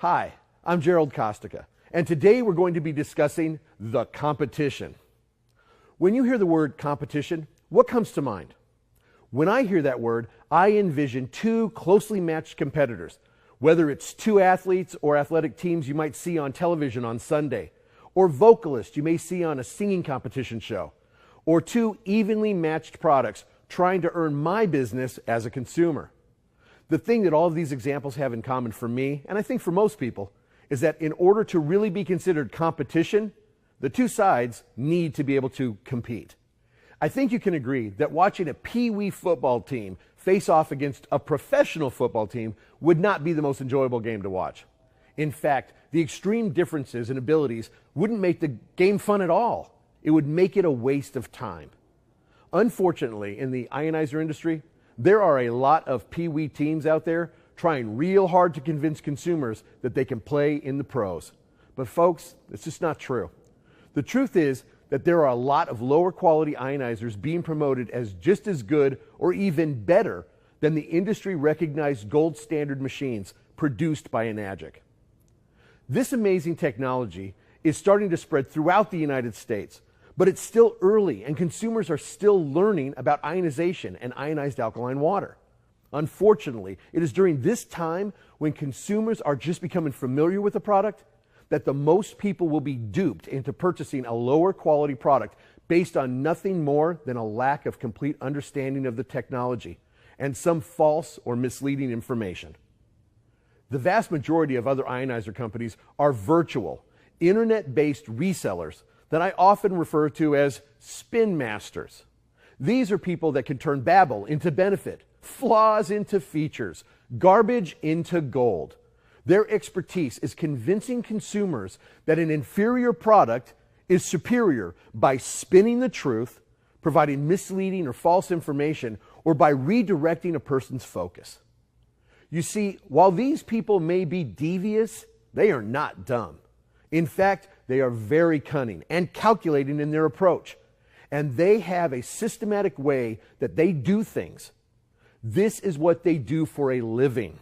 Hi, I'm Gerald and today we're going to be discussing the competition. When you hear the word competition, what comes to mind? When I hear that word, I envision two closely matched competitors, whether it's two athletes or athletic teams you might see on television on Sunday, or vocalists you may see on a singing competition show, or two evenly matched products trying to earn my business as a consumer. The thing that all of these examples have in common for me, and I think for most people, is that in order to really be considered competition, the two sides need to be able to compete. I think you can agree that watching a pee-wee football team face off against a professional football team would not be the most enjoyable game to watch. In fact, the extreme differences in abilities wouldn't make the game fun at all. It would make it a waste of time. Unfortunately, in the ionizer industry, there are a lot of pee-wee teams out there trying real hard to convince consumers that they can play in the pros. But folks, it's just not true. The truth is that there are a lot of lower quality ionizers being promoted as just as good or even better than the industry recognized gold standard machines produced by Enagic. This amazing technology is starting to spread throughout the United States, but it's still early and consumers are still learning about ionization and ionized alkaline water. Unfortunately, it is during this time when consumers are just becoming familiar with the product that the most people will be duped into purchasing a lower quality product based on nothing more than a lack of complete understanding of the technology and some false or misleading information. The vast majority of other ionizer companies are virtual, internet-based resellers that I often refer to as spin masters. These are people that can turn babble into benefit, flaws into features, garbage into gold. Their expertise is convincing consumers that an inferior product is superior by spinning the truth, providing misleading or false information, or by redirecting a person's focus. You see, while these people may be devious, they are not dumb. In fact, they are very cunning and calculating in their approach, and they have a systematic way that they do things. This is what they do for a living.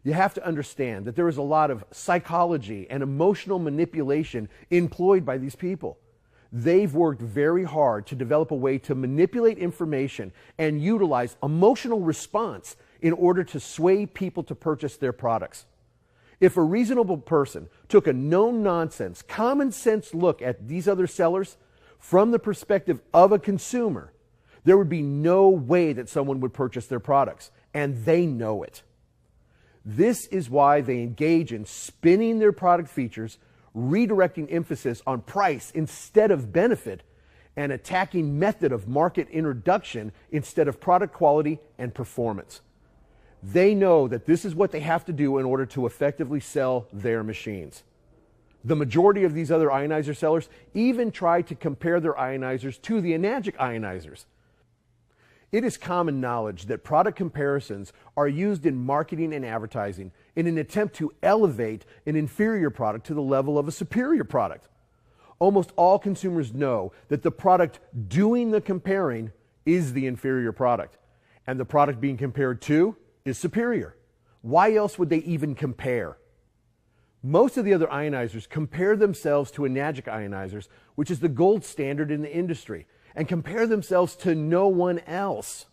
You have to understand that there is a lot of psychology and emotional manipulation employed by these people. They've worked very hard to develop a way to manipulate information and utilize emotional response in order to sway people to purchase their products. If a reasonable person took a no-nonsense, common-sense look at these other sellers from the perspective of a consumer, there would be no way that someone would purchase their products, and they know it. This is why they engage in spinning their product features, redirecting emphasis on price instead of benefit, and attacking method of market introduction instead of product quality and performance. They know that this is what they have to do in order to effectively sell their machines. The majority of these other ionizer sellers even try to compare their ionizers to the Enagic ionizers. It is common knowledge that product comparisons are used in marketing and advertising in an attempt to elevate an inferior product to the level of a superior product. Almost all consumers know that the product doing the comparing is the inferior product, and the product being compared to is superior. Why else would they even compare? Most of the other ionizers compare themselves to Enagic ionizers, which is the gold standard in the industry, and compare themselves to no one else.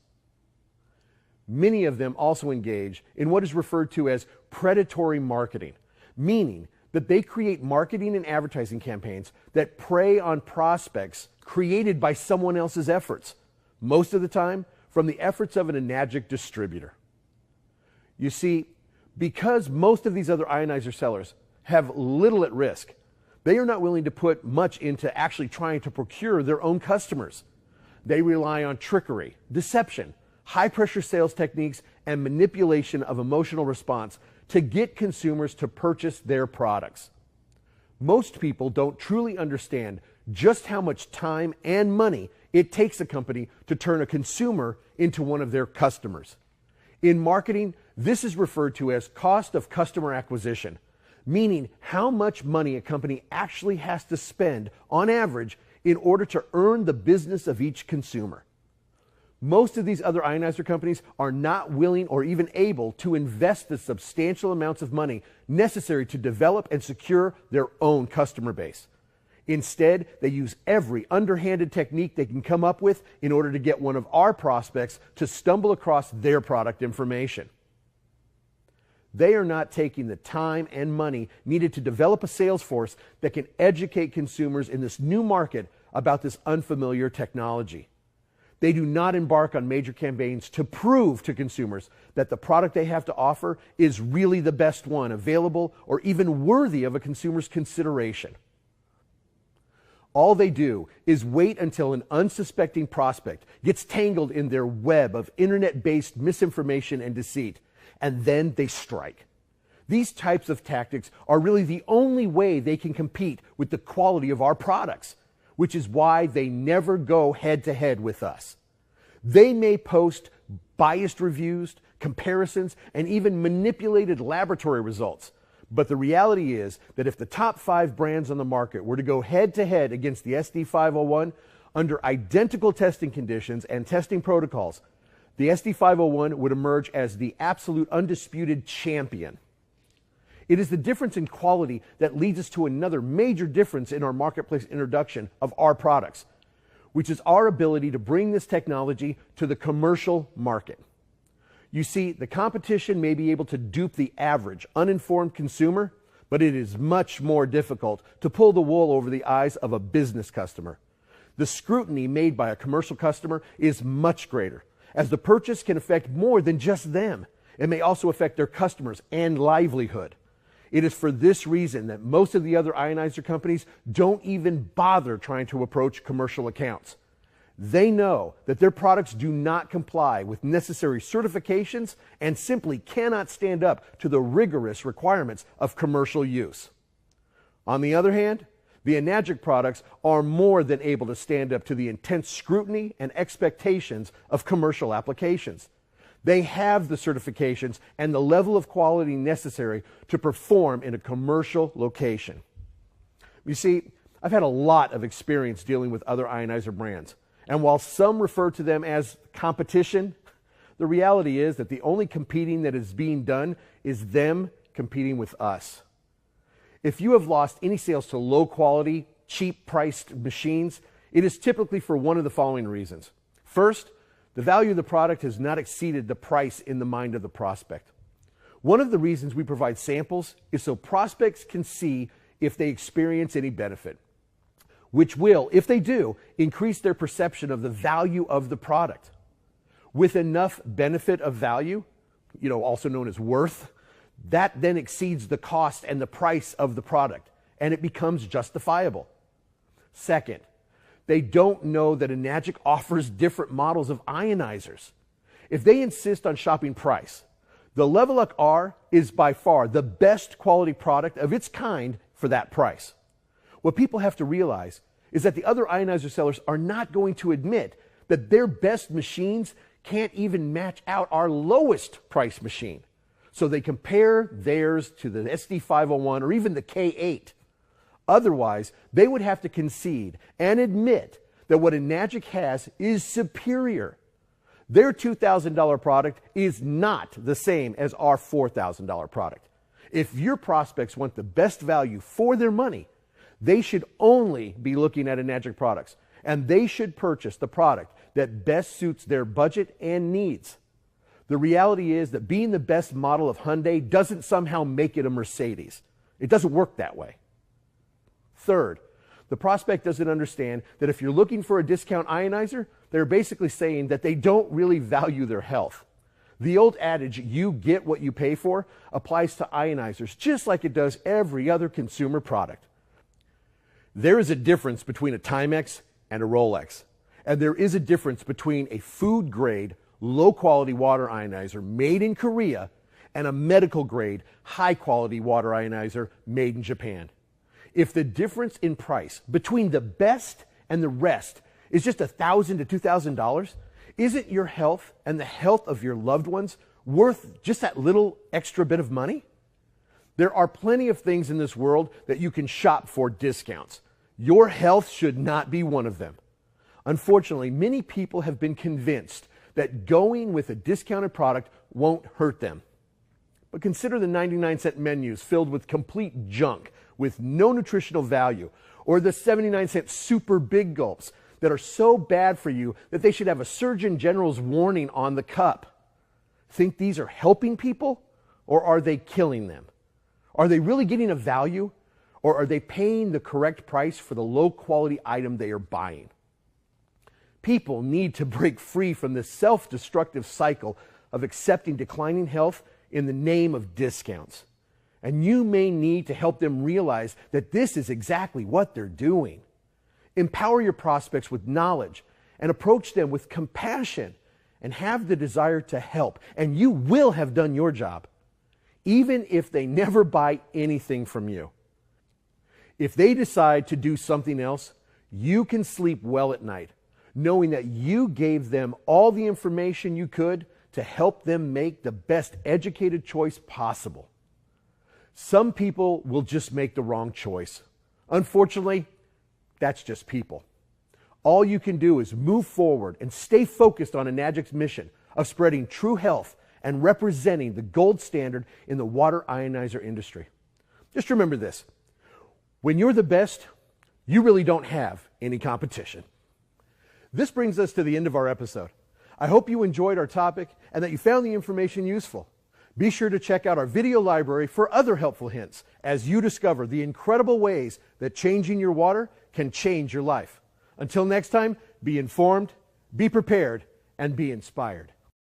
Many of them also engage in what is referred to as predatory marketing, meaning that they create marketing and advertising campaigns that prey on prospects created by someone else's efforts, most of the time from the efforts of an Enagic distributor. You see, because most of these other ionizer sellers have little at risk, they are not willing to put much into actually trying to procure their own customers. They rely on trickery, deception, high-pressure sales techniques, and manipulation of emotional response to get consumers to purchase their products. Most people don't truly understand just how much time and money it takes a company to turn a consumer into one of their customers. In marketing, this is referred to as cost of customer acquisition, meaning how much money a company actually has to spend on average in order to earn the business of each consumer. Most of these other ionizer companies are not willing or even able to invest the substantial amounts of money necessary to develop and secure their own customer base. Instead, they use every underhanded technique they can come up with in order to get one of our prospects to stumble across their product information. They are not taking the time and money needed to develop a sales force that can educate consumers in this new market about this unfamiliar technology. They do not embark on major campaigns to prove to consumers that the product they have to offer is really the best one available or even worthy of a consumer's consideration. All they do is wait until an unsuspecting prospect gets tangled in their web of internet-based misinformation and deceit, and then they strike. These types of tactics are really the only way they can compete with the quality of our products, which is why they never go head-to-head with us. They may post biased reviews, comparisons, and even manipulated laboratory results. But the reality is that if the top 5 brands on the market were to go head-to-head against the SD501 under identical testing conditions and testing protocols, the SD501 would emerge as the absolute undisputed champion. It is the difference in quality that leads us to another major difference in our marketplace introduction of our products, which is our ability to bring this technology to the commercial market. You see, the competition may be able to dupe the average, uninformed consumer, but it is much more difficult to pull the wool over the eyes of a business customer. The scrutiny made by a commercial customer is much greater, as the purchase can affect more than just them. It may also affect their customers and livelihood. It is for this reason that most of the other ionizer companies don't even bother trying to approach commercial accounts. They know that their products do not comply with necessary certifications and simply cannot stand up to the rigorous requirements of commercial use. On the other hand, the Enagic products are more than able to stand up to the intense scrutiny and expectations of commercial applications. They have the certifications and the level of quality necessary to perform in a commercial location. You see, I've had a lot of experience dealing with other ionizer brands, and while some refer to them as competition, the reality is that the only competing that is being done is them competing with us. If you have lost any sales to low quality, cheap priced machines, it is typically for one of the following reasons. First, the value of the product has not exceeded the price in the mind of the prospect. One of the reasons we provide samples is so prospects can see if they experience any benefit, which will, if they do, increase their perception of the value of the product. With enough benefit of value, also known as worth, that then exceeds the cost and the price of the product, and it becomes justifiable. Second, they don't know that Enagic offers different models of ionizers. If they insist on shopping price, the Level Up R is by far the best quality product of its kind for that price. What people have to realize is that the other ionizer sellers are not going to admit that their best machines can't even match out our lowest price machine. So they compare theirs to the SD501 or even the K8. Otherwise, they would have to concede and admit that what Enagic has is superior. Their $2,000 product is not the same as our $4,000 product. If your prospects want the best value for their money, they should only be looking at Enagic products, and they should purchase the product that best suits their budget and needs. The reality is that being the best model of Hyundai doesn't somehow make it a Mercedes. It doesn't work that way. Third, the prospect doesn't understand that if you're looking for a discount ionizer, they're basically saying that they don't really value their health. The old adage, you get what you pay for, applies to ionizers just like it does every other consumer product. There is a difference between a Timex and a Rolex, and there is a difference between a food-grade, low-quality water ionizer made in Korea and a medical-grade, high-quality water ionizer made in Japan. If the difference in price between the best and the rest is just $1,000 to $2,000, isn't your health and the health of your loved ones worth just that little extra bit of money? There are plenty of things in this world that you can shop for discounts. Your health should not be one of them. Unfortunately, many people have been convinced that going with a discounted product won't hurt them. But consider the 99-cent menus filled with complete junk with no nutritional value, or the 79-cent super big gulps that are so bad for you that they should have a Surgeon General's warning on the cup. Think these are helping people, or are they killing them? Are they really getting a value, or are they paying the correct price for the low-quality item they are buying? People need to break free from this self-destructive cycle of accepting declining health in the name of discounts. And you may need to help them realize that this is exactly what they're doing. Empower your prospects with knowledge and approach them with compassion and have the desire to help, and you will have done your job, even if they never buy anything from you. If they decide to do something else, you can sleep well at night, knowing that you gave them all the information you could to help them make the best educated choice possible. Some people will just make the wrong choice. Unfortunately, that's just people. All you can do is move forward and stay focused on Enagic's mission of spreading true health and representing the gold standard in the water ionizer industry. Just remember this: when you're the best, you really don't have any competition. This brings us to the end of our episode. I hope you enjoyed our topic and that you found the information useful. Be sure to check out our video library for other helpful hints as you discover the incredible ways that changing your water can change your life. Until next time, be informed, be prepared, and be inspired.